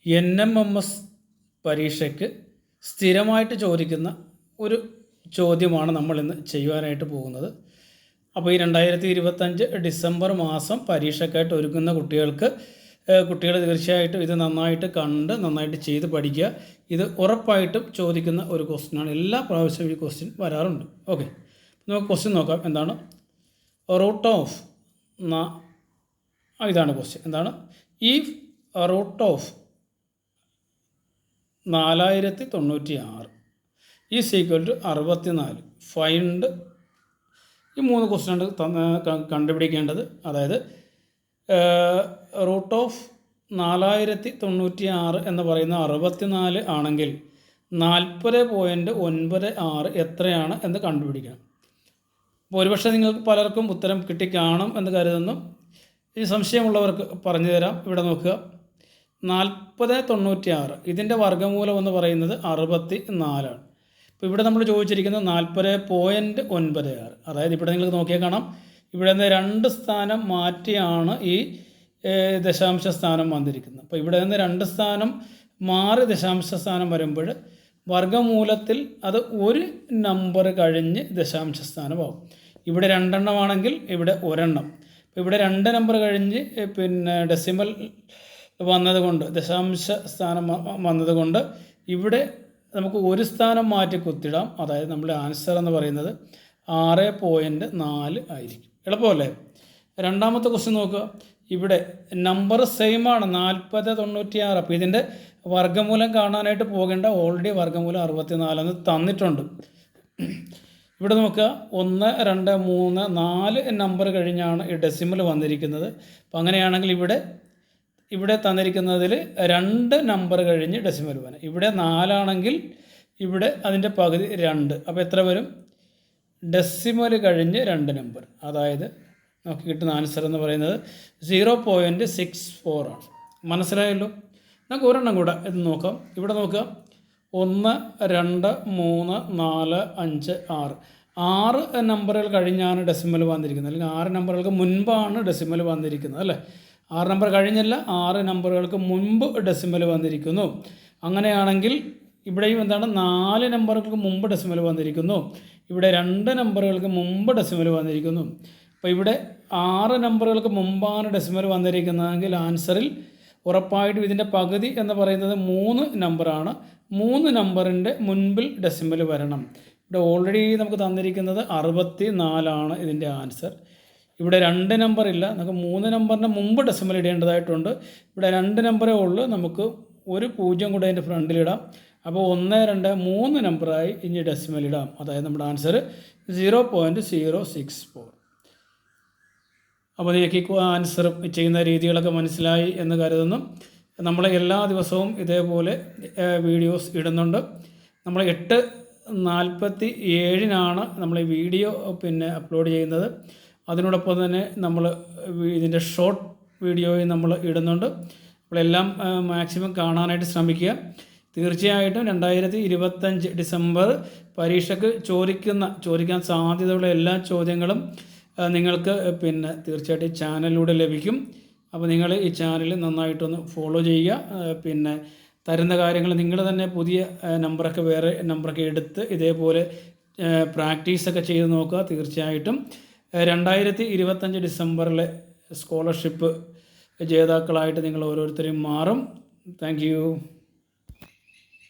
NMMS പരീക്ഷയ്ക്ക് സ്ഥിരമായിട്ട് ചോദിക്കുന്ന ഒരു ചോദ്യമാണ് നമ്മൾ ഇന്ന് ചെയ്യുവാനായിട്ട് പോകുന്നത്. അപ്പോൾ ഈ 2025 ഡിസംബർ മാസം പരീക്ഷയ്ക്കായിട്ട് ഒരുങ്ങുന്ന കുട്ടികൾ തീർച്ചയായിട്ടും ഇത് നന്നായിട്ട് കണ്ട് നന്നായിട്ട് ചെയ്ത് പഠിക്കുക. ഇത് ഉറപ്പായിട്ടും ചോദിക്കുന്ന ഒരു ക്വസ്റ്റ്യനാണ്. എല്ലാ പ്രാവശ്യവും ഈ ക്വസ്റ്റ്യൻ വരാറുണ്ട്. ഓക്കെ, നമുക്ക് ക്വസ്റ്റ്യൻ നോക്കാം. എന്താണ് റൂട്ട് ഓഫ് ഇതാണ് ക്വസ്റ്റ്യൻ. എന്താണ് if root of 4096 is equal to 64. Find ഈ 3 ക്വസ്റ്റ്യനാണ് കണ്ടുപിടിക്കേണ്ടത്. അതായത് റൂട്ട് ഓഫ് 4096 എന്ന് പറയുന്ന 64 ആണെങ്കിൽ 40.96 എത്രയാണ് എന്ന് കണ്ടുപിടിക്കണം. അപ്പോൾ ഒരുപക്ഷെ നിങ്ങൾക്ക് പലർക്കും ഉത്തരം കിട്ടിക്കാണും എന്ന് കരുതുന്നു. ഈ സംശയമുള്ളവർക്ക് പറഞ്ഞു തരാം. ഇവിടെ നോക്കുക, 40.96 ഇതിൻ്റെ വർഗ്ഗമൂലം എന്ന് പറയുന്നത് 64 ആണ്. ഇപ്പോൾ ഇവിടെ നമ്മൾ ചോദിച്ചിരിക്കുന്നത് 40.96. അതായത് ഇവിടെ നിങ്ങൾക്ക് നോക്കിയാൽ കാണാം, ഇവിടെ നിന്ന് 2 സ്ഥാനം മാറ്റിയാണ് ഈ ദശാംശ സ്ഥാനം വന്നിരിക്കുന്നത്. അപ്പോൾ ഇവിടെ നിന്ന് 2 സ്ഥാനം മാറി ദശാംശ സ്ഥാനം വരുമ്പോൾ വർഗ്ഗമൂലത്തിൽ അത് ഒരു നമ്പർ കഴിഞ്ഞ് ദശാംശ സ്ഥാനമാവും. ഇവിടെ 2 എണ്ണമാണെങ്കിൽ ഇവിടെ 1 എണ്ണം. അപ്പോൾ ഇവിടെ 2 നമ്പർ കഴിഞ്ഞ് ഡെസിമൽ വന്നതുകൊണ്ട് ദശാംശ സ്ഥാനം വന്നതുകൊണ്ട് ഇവിടെ നമുക്ക് ഒരു സ്ഥാനം മാറ്റി കുത്തിടാം. അതായത് നമ്മുടെ ആൻസർ എന്ന് പറയുന്നത് 6.4 ആയിരിക്കും. എളുപ്പമല്ലേ? രണ്ടാമത്തെ ക്വസ്റ്റ്യൻ നോക്കുക. ഇവിടെ നമ്പർ സെയിം ആണ്, 40.96. അപ്പോൾ ഇതിൻ്റെ വർഗ്ഗമൂലം കാണാനായിട്ട് പോകേണ്ട, ഓൾറെഡി വർഗ്ഗമൂലം 64 എന്ന് തന്നിട്ടുണ്ട്. ഇവിടെ നോക്കുക, 1, 2, 3, 4 നമ്പർ കഴിഞ്ഞാണ് ഈ ഡെസിമൽ വന്നിരിക്കുന്നത്. അപ്പോൾ അങ്ങനെയാണെങ്കിൽ ഇവിടെ തന്നിരിക്കുന്നതിൽ 2 നമ്പർ കഴിഞ്ഞ് ഡെസിമൽ വരും. ഇവിടെ 4 ആണെങ്കിൽ ഇവിടെ അതിൻ്റെ പകുതി 2. അപ്പോൾ എത്ര വരും? ഡെസിമൽ കഴിഞ്ഞ് 2 നമ്പർ. അതായത് നമുക്ക് കിട്ടുന്ന ആൻസർ എന്ന് പറയുന്നത് 0.64 ആണ്. മനസ്സിലായല്ലോ? നമുക്ക് ഒരെണ്ണം കൂടെ ഇത് നോക്കാം. ഇവിടെ നോക്കുക, 1, 2, 3, 4, 5, 6. 6 നമ്പറുകൾ കഴിഞ്ഞാണ് ഡെസിമൽ വന്നിരിക്കുന്നത്, അല്ലെങ്കിൽ 6 നമ്പറുകൾക്ക് മുൻപാണ് ഡെസിമൽ വന്നിരിക്കുന്നത്, അല്ലേ? 6 നമ്പർ കഴിഞ്ഞല്ല, 6 നമ്പറുകൾക്ക് മുൻപ് ഡെസിമൽ വന്നിരിക്കുന്നു. അങ്ങനെയാണെങ്കിൽ ഇവിടെയും എന്താണ്, 4 നമ്പറുകൾക്ക് മുമ്പ് ഡെസിമൽ വന്നിരിക്കുന്നു. ഇവിടെ 2 നമ്പറുകൾക്ക് മുമ്പ് ഡെസിമൽ വന്നിരിക്കുന്നു. അപ്പോൾ ഇവിടെ 6 നമ്പറുകൾക്ക് മുമ്പാണ് ഡെസിമൽ വന്നിരിക്കുന്നതെങ്കിൽ ആൻസറിൽ ഉറപ്പായിട്ടും ഇതിൻ്റെ പകുതി എന്ന് പറയുന്നത് 3 നമ്പറാണ്. 3 നമ്പറിൻ്റെ മുൻപിൽ ഡെസിമൽ വരണം. ഇവിടെ ഓൾറെഡി നമുക്ക് തന്നിരിക്കുന്നത് 64 ആണ് ഇതിൻ്റെ ആൻസർ. ഇവിടെ 2 നമ്പർ ഇല്ല, നമുക്ക് 3 നമ്പറിന് മുമ്പ് ഡെസിമൽ ഇടേണ്ടതായിട്ടുണ്ട്. ഇവിടെ 2 നമ്പറേ ഉള്ളൂ, നമുക്ക് ഒരു 0 കൂടെ അതിൻ്റെ ഫ്രണ്ടിലിടാം. അപ്പോൾ 1, 2, 3 നമ്പറായി ഇനി ഡെസിമൽ ഇടാം. അതായത് നമ്മുടെ ആൻസർ 0.064. അപ്പോൾ നിങ്ങൾക്ക് ഈ ആൻസർ ചെയ്യുന്ന രീതികളൊക്കെ മനസ്സിലായി എന്ന് കരുതുന്നു. നമ്മൾ എല്ലാ ദിവസവും ഇതേപോലെ വീഡിയോസ് ഇടുന്നുണ്ട്. നമ്മൾ 8:47 നമ്മൾ ഈ വീഡിയോ അപ്ലോഡ് ചെയ്യുന്നത്. അതിനോടൊപ്പം തന്നെ നമ്മൾ ഇതിൻ്റെ ഷോർട്ട് വീഡിയോയും നമ്മൾ ഇടുന്നുണ്ട്. നമ്മളെല്ലാം മാക്സിമം കാണാനായിട്ട് ശ്രമിക്കുക. തീർച്ചയായിട്ടും 2025 ഡിസംബർ പരീക്ഷയ്ക്ക് ചോദിക്കാൻ സാധ്യതയുള്ള എല്ലാ ചോദ്യങ്ങളും നിങ്ങൾക്ക് തീർച്ചയായിട്ടും ചാനലിലൂടെ ലഭിക്കും. അപ്പോൾ നിങ്ങൾ ഈ ചാനൽ നന്നായിട്ടൊന്ന് ഫോളോ ചെയ്യുക. തരുന്ന കാര്യങ്ങൾ നിങ്ങൾ തന്നെ പുതിയ വേറെ നമ്പറൊക്കെ എടുത്ത് ഇതേപോലെ പ്രാക്ടീസൊക്കെ ചെയ്ത് നോക്കുക. തീർച്ചയായിട്ടും 2025 ഡിസംബറിലെ സ്കോളർഷിപ്പ് ജേതാക്കളായിട്ട് നിങ്ങൾ ഓരോരുത്തരെയും മാറും. Thank you.